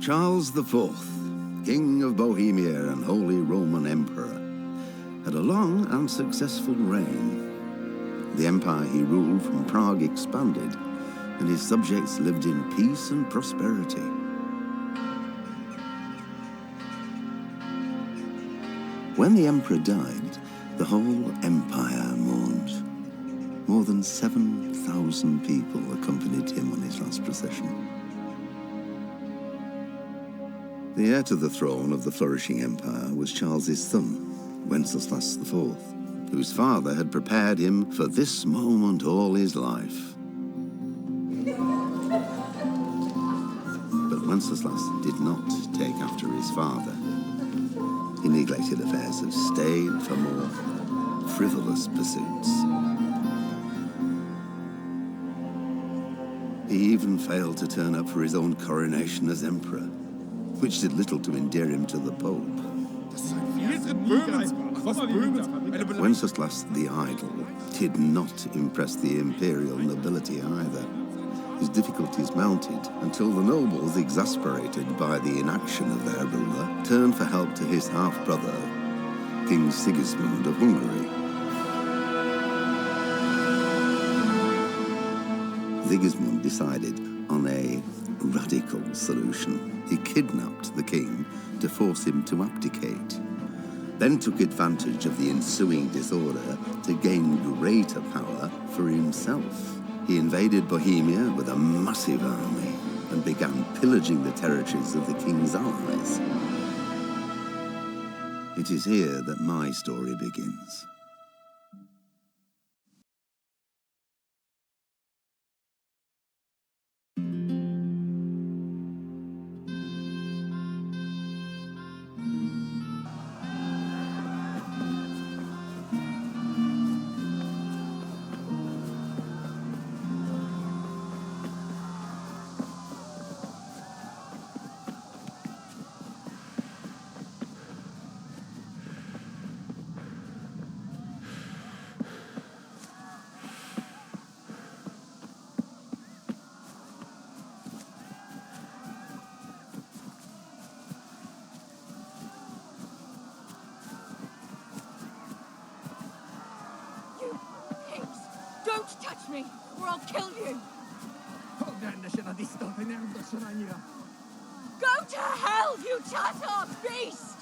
Charles IV, King of Bohemia and Holy Roman Emperor, had a long and successful reign. The empire he ruled from Prague expanded, and his subjects lived in peace and prosperity. When the emperor died, the whole empire mourned. More than 7,000 people accompanied him on his last procession. The heir to the throne of the flourishing empire was Charles's son, Wenceslas IV, whose father had prepared him for this moment all his life. But Wenceslas did not take after his father. He neglected affairs of state for more frivolous pursuits. He even failed to turn up for his own coronation as emperor, which did little to endear him to the Pope. Wenceslas the Idle did not impress the imperial nobility either. His difficulties mounted until the nobles, exasperated by the inaction of their ruler, turned for help to his half-brother, King Sigismund of Hungary. Sigismund decided on a radical solution. He kidnapped the king to force him to abdicate, then took advantage of the ensuing disorder to gain greater power for himself. He invaded Bohemia with a massive army and began pillaging the territories of the king's allies. It is here that my story begins. Don't touch me, or I'll kill you! Go to hell, you Tatar beast!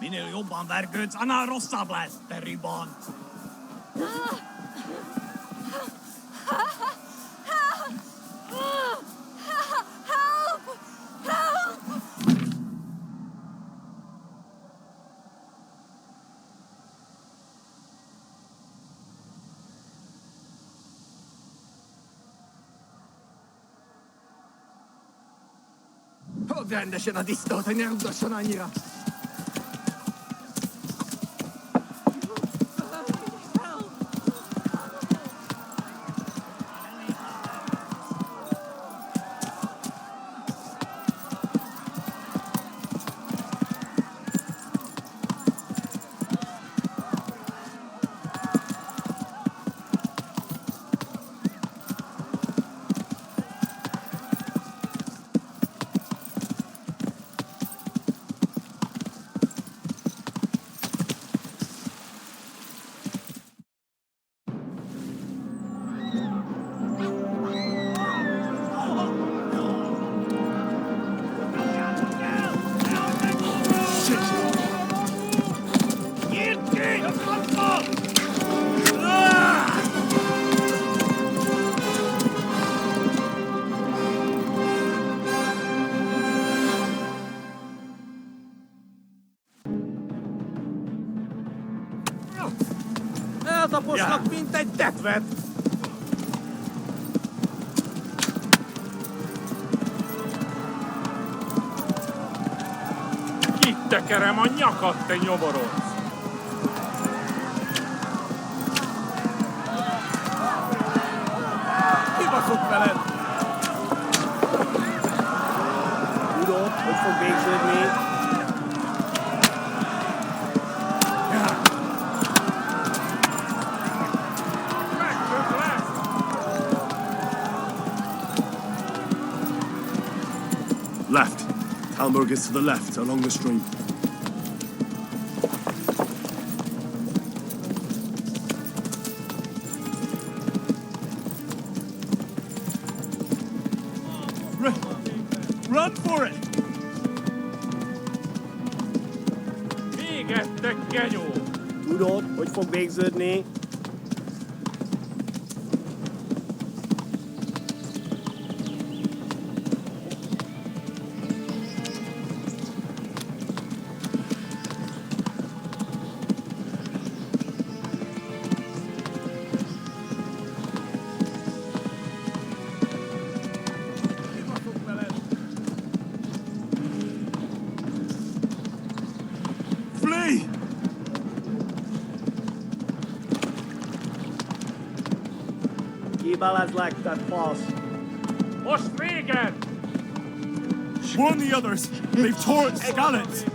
Minä jopan värköts anna rossabläs, terribon! Grande scena di sto, tenendo sonanira. Eltaposnak, mint egy tetvet! Kitekerem a nyakat, te nyomorodsz! Kibaszott veled! Tudod, hogy fog végződni? Left. Talmberg is to the left, along the stream. Run for it! Goed hoor, ooit voor bezig nee. Flee! Ballads like that false. What's free again? Warn the others. They've tore at Skallets.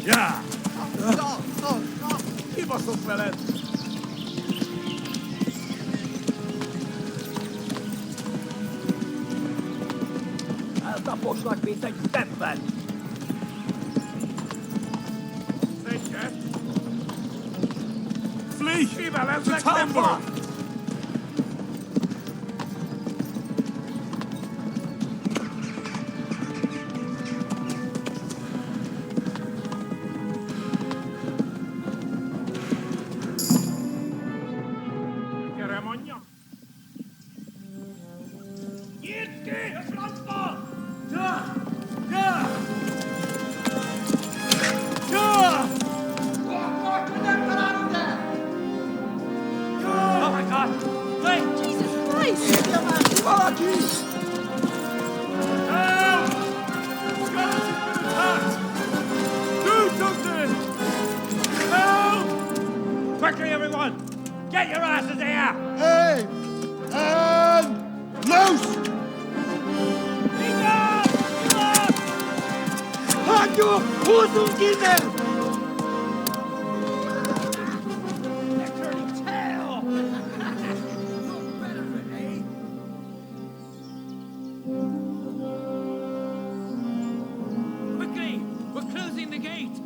Yeah. Kibaszott veled! Eltaposlak, mint egy teppen! Flee! To Talmberg! Quickly, everyone! Get your asses here! Hey! And loose! Hagyjuk! Húzzunk innen! Quickly! We're closing the gate!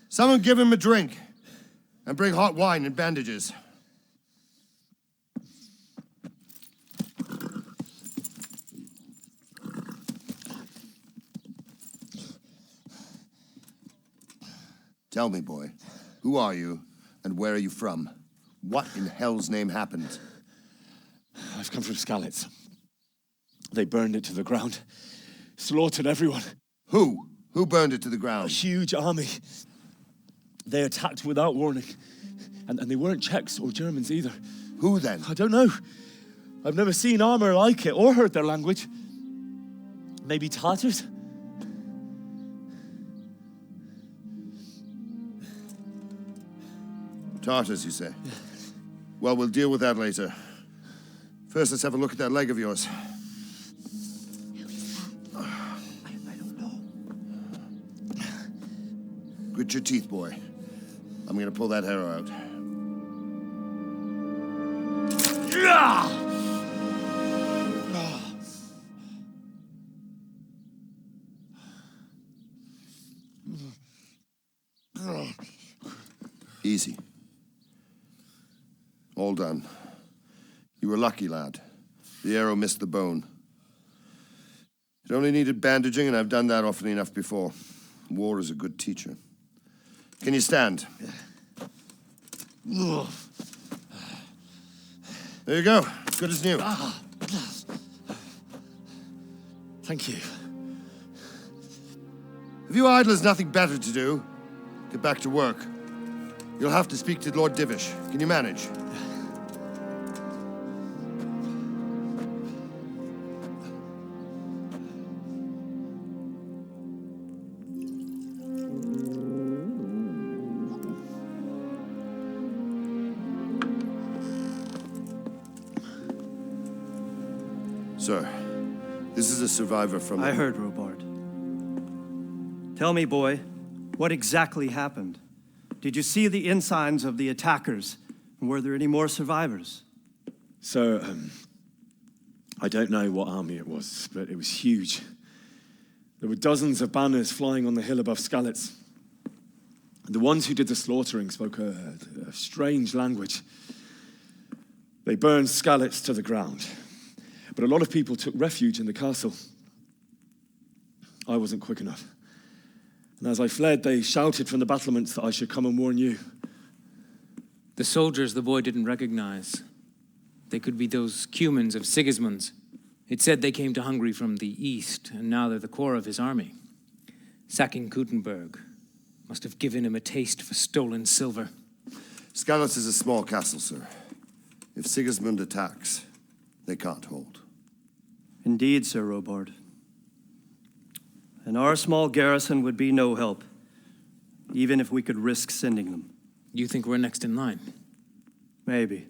Someone give him a drink. And bring hot wine and bandages. Tell me, boy, who are you and where are you from? What in hell's name happened? I've come from Skallets. They burned it to the ground, slaughtered everyone. Who? Who burned it to the A ground? huge army. They attacked without warning. And they weren't Czechs or Germans either. Who then? I don't know. I've never seen armor like it or heard their language. Maybe Tatars? Tartars, you say? Well, we'll deal with that later. First, let's have a look at that leg of yours. I don't know. Grit your teeth, boy. I'm gonna pull that arrow out. Easy. All done. You were lucky, lad. The arrow missed the bone. It only needed bandaging, and I've done that often enough before. War is a good teacher. Can you stand? There you go. Good as new. Thank you. If you idlers nothing better to do, get back to work. You'll have to speak to Lord Divish. Can you manage? Sir, this is a survivor from... I heard, Robard. Tell me, boy, what exactly happened? Did you see the ensigns of the attackers? And were there any more survivors? So, I don't know what army it was, but it was huge. There were dozens of banners flying on the hill above Skalitz. The ones who did the slaughtering spoke a strange language. They burned Skalitz to the ground, but a lot of people took refuge in the castle. I wasn't quick enough. And as I fled, they shouted from the battlements that I should come and warn you. The soldiers the boy didn't recognize. They could be those Cumans of Sigismund's. It said they came to Hungary from the east, and now they're the core of his army. Sacking Gutenberg must have given him a taste for stolen silver. Skalitz is a small castle, sir. If Sigismund attacks, they can't hold. Indeed, Sir Robard. And our small garrison would be no help, even if we could risk sending them. You think we're next in line? Maybe.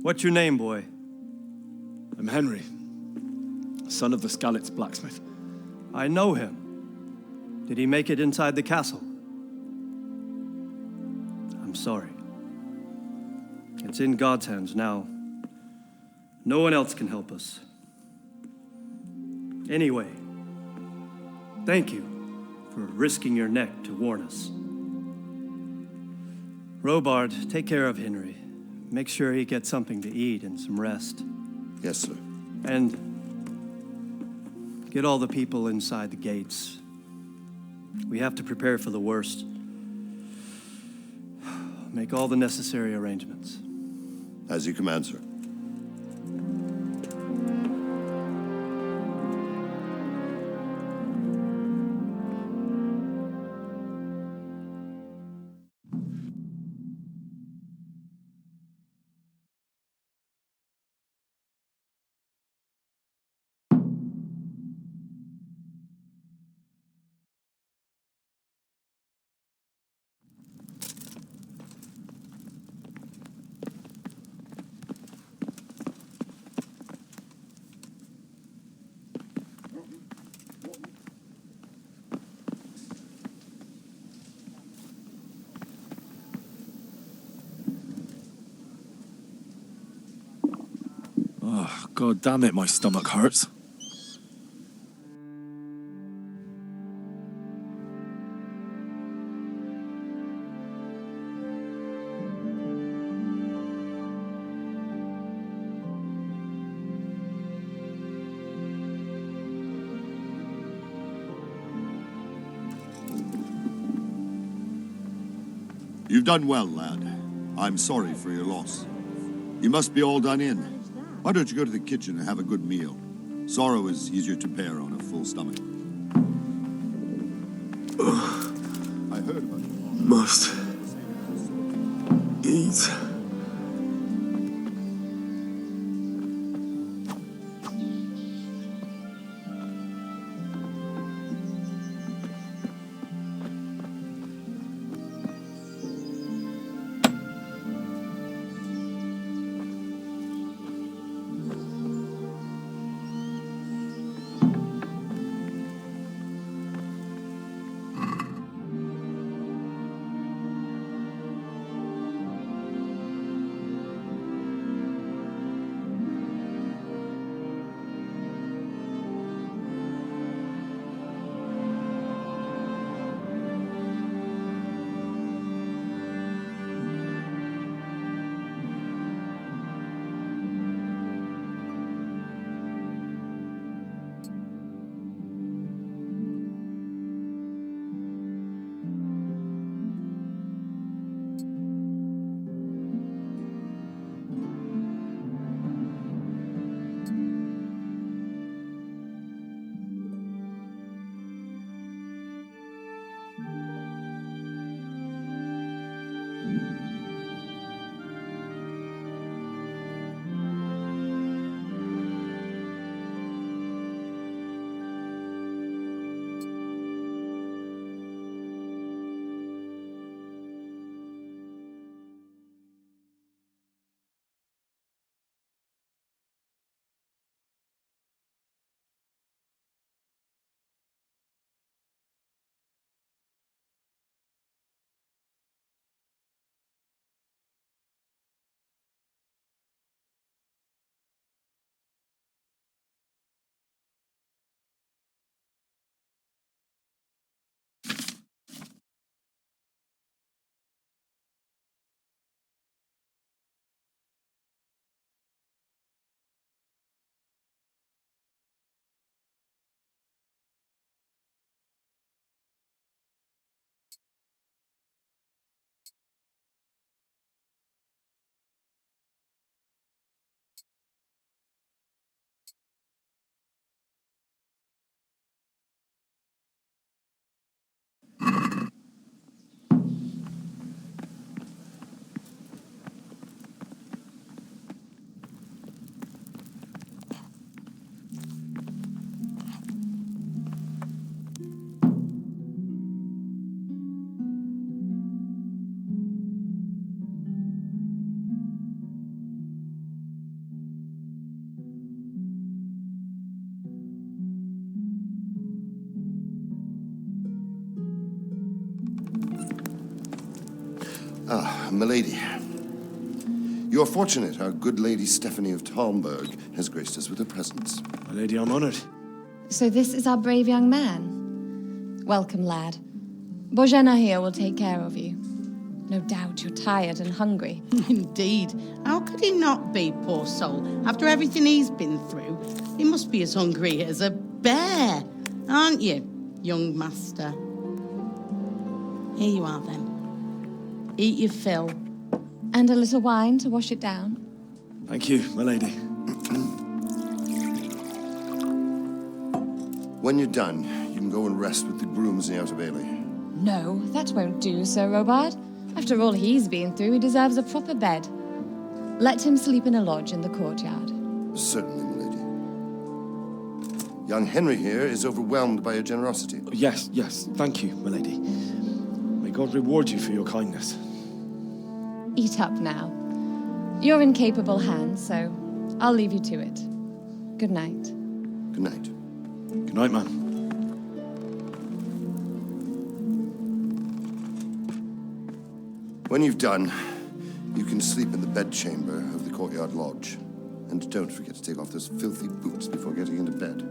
What's your name, boy? I'm Henry, son of the Skalitz blacksmith. I know him. Did he make it inside the castle? I'm sorry. It's in God's hands now. No one else can help us. Anyway, thank you for risking your neck to warn us. Robard, take care of Henry. Make sure he gets something to eat and some rest. Yes, sir. And get all the people inside the gates. We have to prepare for the worst. Make all the necessary arrangements. As you command, sir. Oh, God damn it, my stomach hurts. You've done well, lad. I'm sorry for your loss. You must be all done in. Why don't you go to the kitchen and have a good meal? Sorrow is easier to bear on a full stomach. I heard about it. Must eat. Ah, milady. You are fortunate our good lady Stephanie of Talmberg has graced us with her presence. My lady, I'm honored. So this is our brave young man. Welcome, lad. Bojana here will take care of you. No doubt you're tired and hungry. Indeed. How could he not be, poor soul? After everything he's been through, he must be as hungry as a bear, aren't you, young master? Here you are, then. Eat your fill. And a little wine to wash it down. Thank you, my lady. When you're done, you can go and rest with the grooms in the outer bailey. No, that won't do, Sir Robard. After all he's been through, he deserves a proper bed. Let him sleep in a lodge in the courtyard. Certainly, milady. Young Henry here is overwhelmed by your generosity. Yes, yes, thank you, my lady. May God reward you for your kindness. Eat up now. You're in capable hands, so I'll leave you to it. Good night. Good night. Good night, man. When you've done, you can sleep in the bedchamber of the courtyard lodge. And don't forget to take off those filthy boots before getting into bed.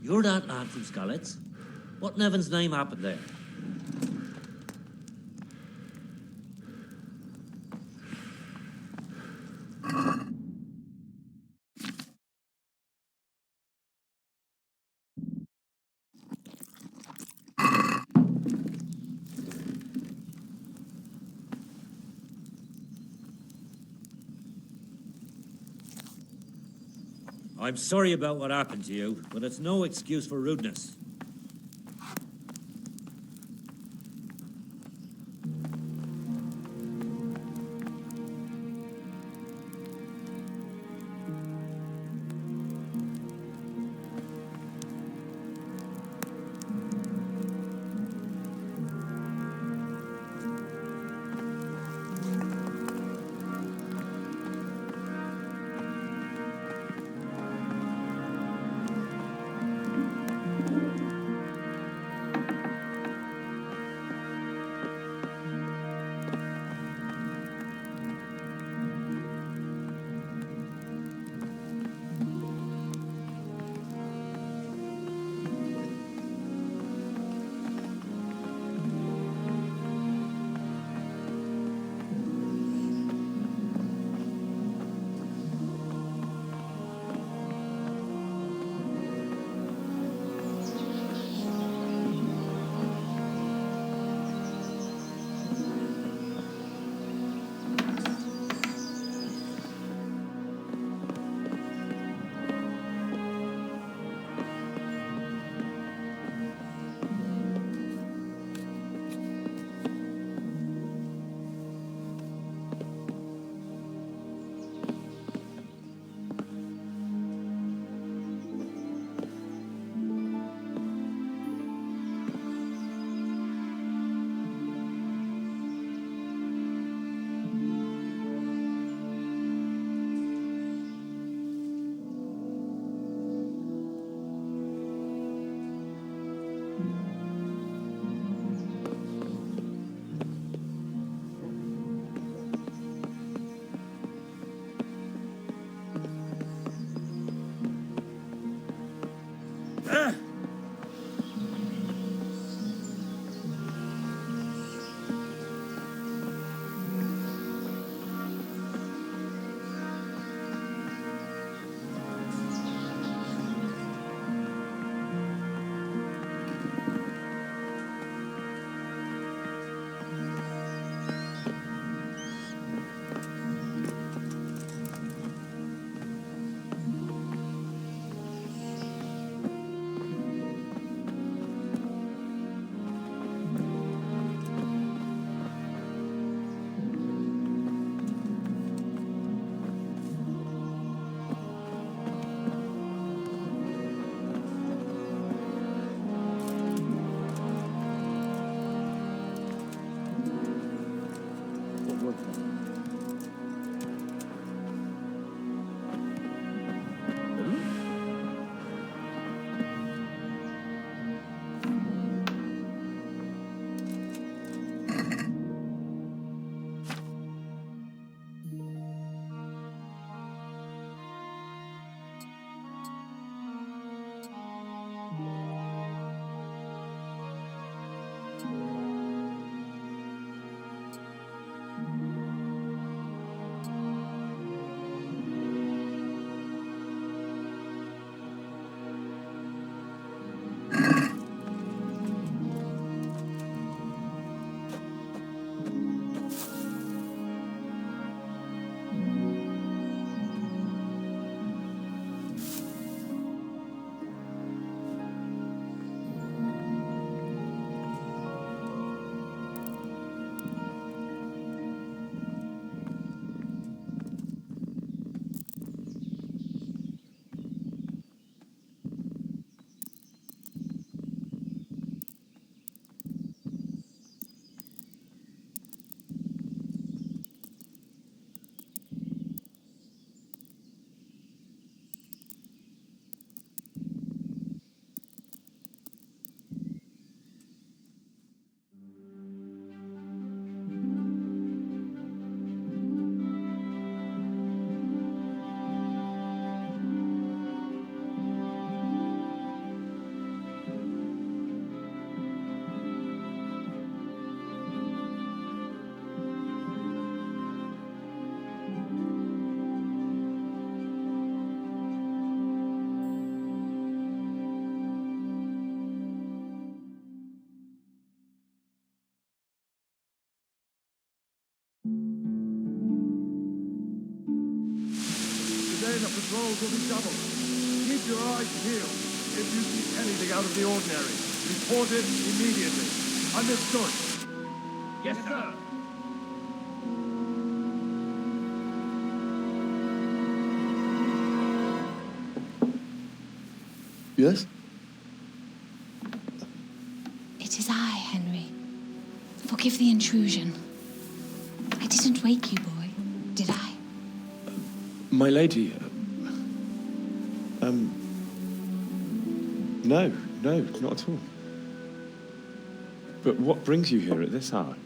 You're that lad from Skalitz? What in heaven's name happened there? I'm sorry about what happened to you, but it's no excuse for rudeness. strain of patrols will be doubled. Keep your eyes peeled. If you see anything out of the ordinary, report it immediately. Understood? Yes, sir. Yes? It is I, Henry. Forgive the intrusion. I didn't wake you, boy, did I? My lady, no, not at all. But what brings you here at this hour?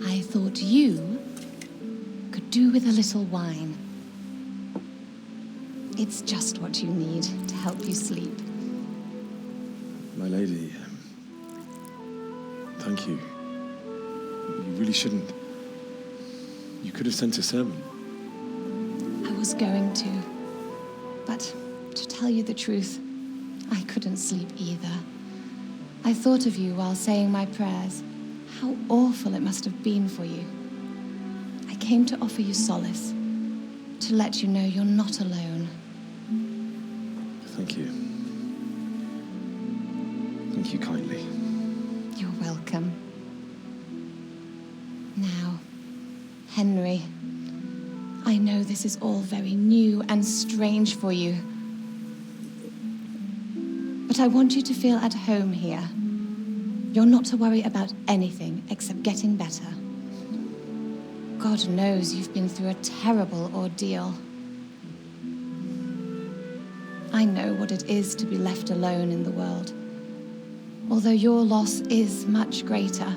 I thought you could do with a little wine. It's just what you need to help you sleep. My lady, thank you. You really shouldn't. You could have sent a sermon. I was going to. But to tell you the truth, I couldn't sleep either. I thought of you while saying my prayers. How awful it must have been for you. I came to offer you solace, to let you know you're not alone. Thank you. Thank you kindly. You're welcome. Now, Henry, I know this is all very new and strange for you. But I want you to feel at home here. You're not to worry about anything except getting better. God knows you've been through a terrible ordeal. I know what it is to be left alone in the world, although your loss is much greater.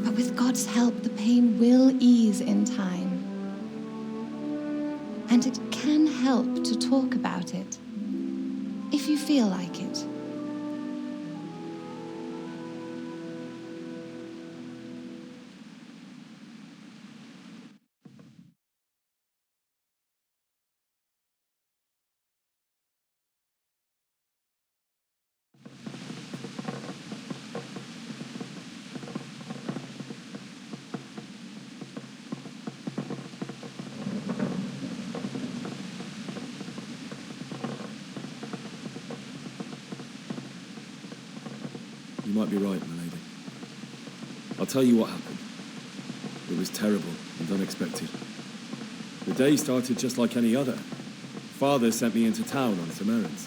But with God's help, the pain will ease in time. And it can help to talk about it, if you feel like it. You might be right, my lady. I'll tell you what happened. It was terrible and unexpected. The day started just like any other. Father sent me into town on some errands.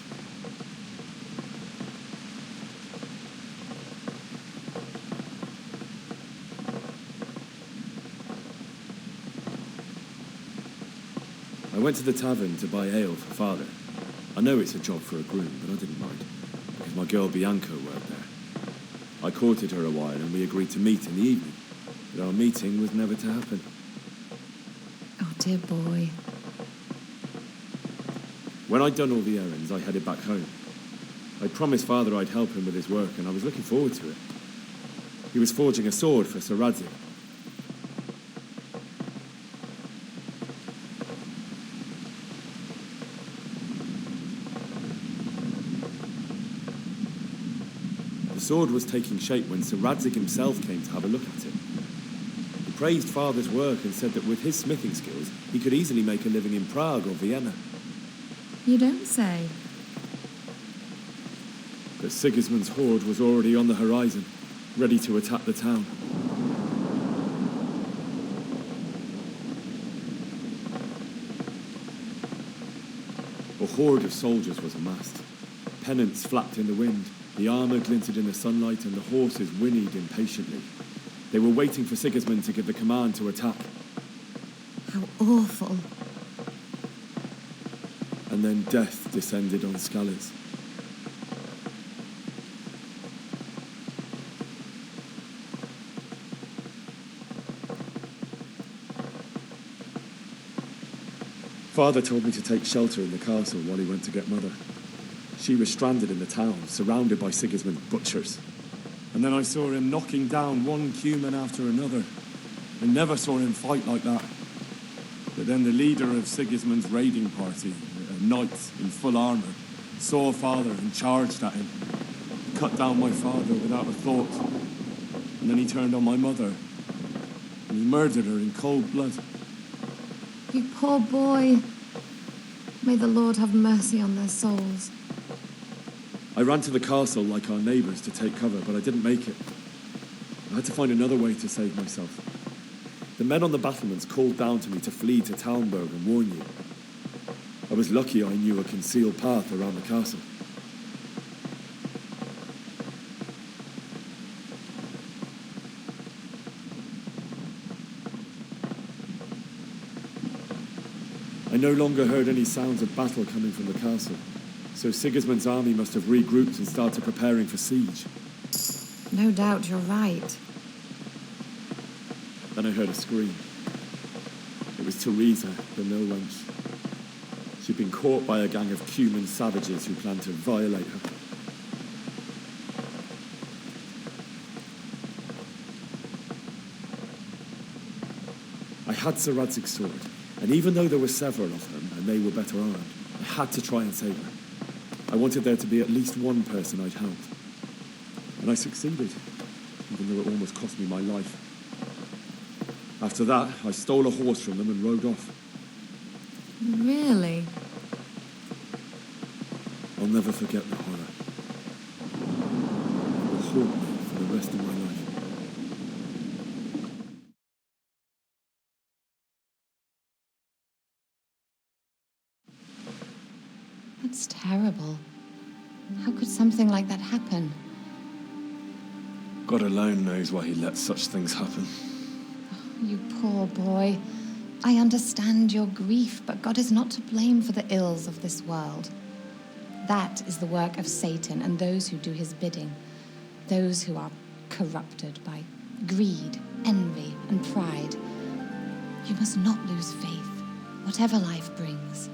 I went to the tavern to buy ale for Father. I know it's a job for a groom, but I didn't mind, because my girl Bianca worked there. I courted her a while and we agreed to meet in the evening, but our meeting was never to happen. Oh, dear boy. When I'd done all the errands, I headed back home. I promised Father I'd help him with his work, and I was looking forward to it. He was forging a sword for Sir Ryzen. The sword was taking shape when Sir Radzig himself came to have a look at it. He praised Father's work and said that with his smithing skills, he could easily make a living in Prague or Vienna. You don't say. But Sigismund's horde was already on the horizon, ready to attack the town. A horde of soldiers was amassed. Pennants flapped in the wind, the armour glinted in the sunlight, and the horses whinnied impatiently. They were waiting for Sigismund to give the command to attack. How awful. And then death descended on Skalitz. Father told me to take shelter in the castle while he went to get Mother. She was stranded in the town, surrounded by Sigismund's butchers. And then I saw him knocking down one Cuman after another. I never saw him fight like that. But then the leader of Sigismund's raiding party, a knight in full armour, saw Father and charged at him. He cut down my father without a thought. And then he turned on my mother. And he murdered her in cold blood. You poor boy. May the Lord have mercy on their souls. I ran to the castle like our neighbours to take cover, but I didn't make it. I had to find another way to save myself. The men on the battlements called down to me to flee to Talmberg and warn you. I was lucky I knew a concealed path around the castle. I no longer heard any sounds of battle coming from the castle, so Sigismund's army must have regrouped and started preparing for siege. No doubt you're right. Then I heard a scream. It was Teresa, the mill wench. She'd been caught by a gang of Cuman savages who planned to violate her. I had Sir Radzig's sword, and even though there were several of them and they were better armed, I had to try and save her. I wanted there to be at least one person I'd help. And I succeeded, even though it almost cost me my life. After that, I stole a horse from them and rode off. Really? I'll never forget the horror. It will haunt me for the rest of my life. That's terrible. How could something like that happen? God alone knows why he lets such things happen. You poor boy. I understand your grief, but God is not to blame for the ills of this world. That is the work of Satan and those who do his bidding. Those who are corrupted by greed, envy, and pride. You must not lose faith, whatever life brings.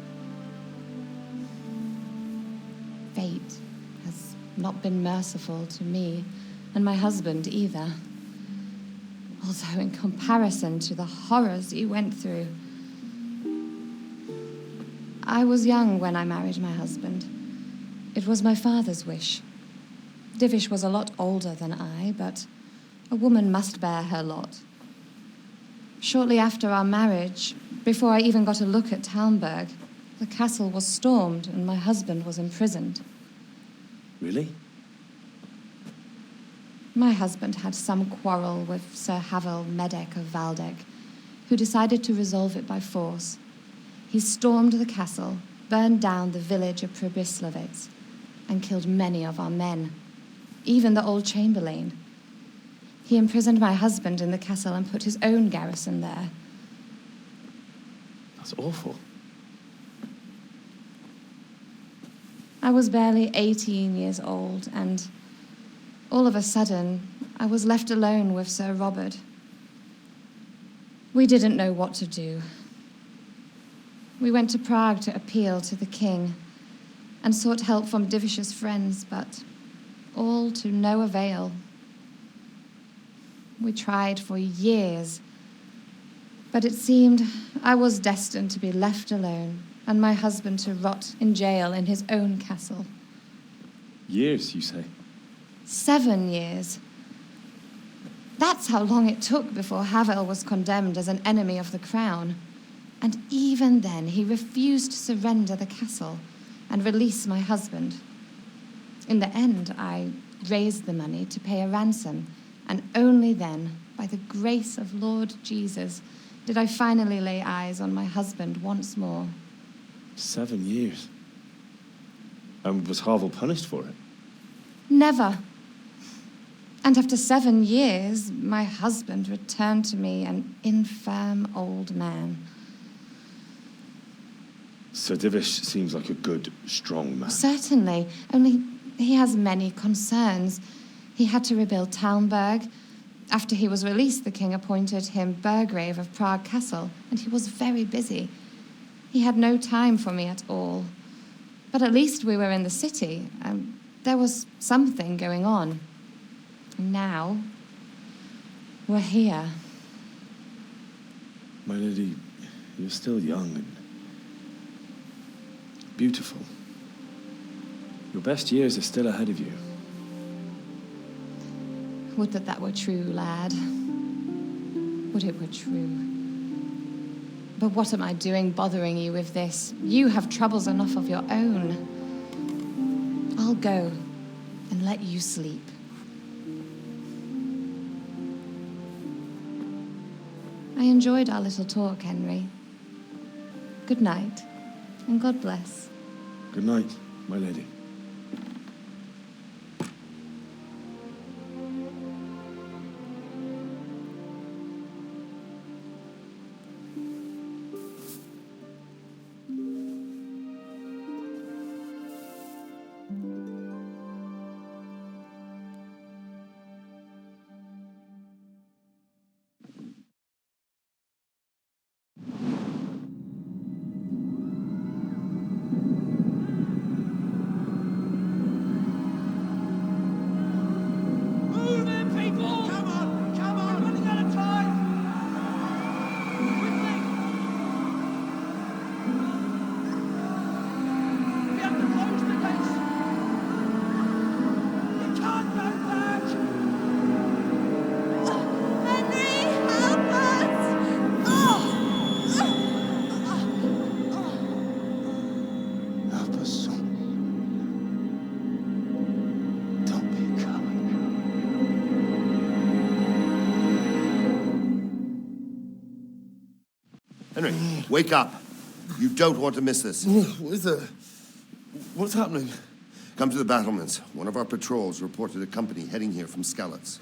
Fate has not been merciful to me, and my husband either. Although in comparison to the horrors you went through. I was young when I married my husband. It was my father's wish. Divish was a lot older than I, but a woman must bear her lot. Shortly after our marriage, before I even got a look at Talmberg, the castle was stormed and my husband was imprisoned. Really? My husband had some quarrel with Sir Havel Medek of Valdek, who decided to resolve it by force. He stormed the castle, burned down the village of Pribyslavitz, and killed many of our men, even the old chamberlain. He imprisoned my husband in the castle and put his own garrison there. That's awful. I was barely 18 years old, and all of a sudden, I was left alone with Sir Robert. We didn't know what to do. We went to Prague to appeal to the king and sought help from Divish's friends, but all to no avail. We tried for years, but it seemed I was destined to be left alone and my husband to rot in jail in his own castle. Years, you say? 7 years. That's how long it took before Havel was condemned as an enemy of the crown. And even then, he refused to surrender the castle and release my husband. In the end, I raised the money to pay a ransom, and only then, by the grace of Lord Jesus, did I finally lay eyes on my husband once more. 7 years? And was Havel punished for it? Never. And after 7 years, my husband returned to me an infirm old man. Sir Divish seems like a good, strong man. Certainly, only he has many concerns. He had to rebuild Talmberg. After he was released, the king appointed him Burgrave of Prague Castle, and he was very busy. He had no time for me at all. But at least we were in the city, and there was something going on. And now, we're here. My lady, you're still young and beautiful. Your best years are still ahead of you. Would that that were true, lad. Would it were true. But what am I doing bothering you with this? You have troubles enough of your own. I'll go and let you sleep. I enjoyed our little talk, Henry. Good night, and God bless. Good night, my lady. Move in, people! Come on, come on! We're running out of time! Quickly! We have to close the gates! You can't go back! Henry, help us! Help us, son. Don't be a coward. Henry, wake up. You don't want to miss this. What is it? What's happening? Come to the battlements. One of our patrols reported a company heading here from Skalitz.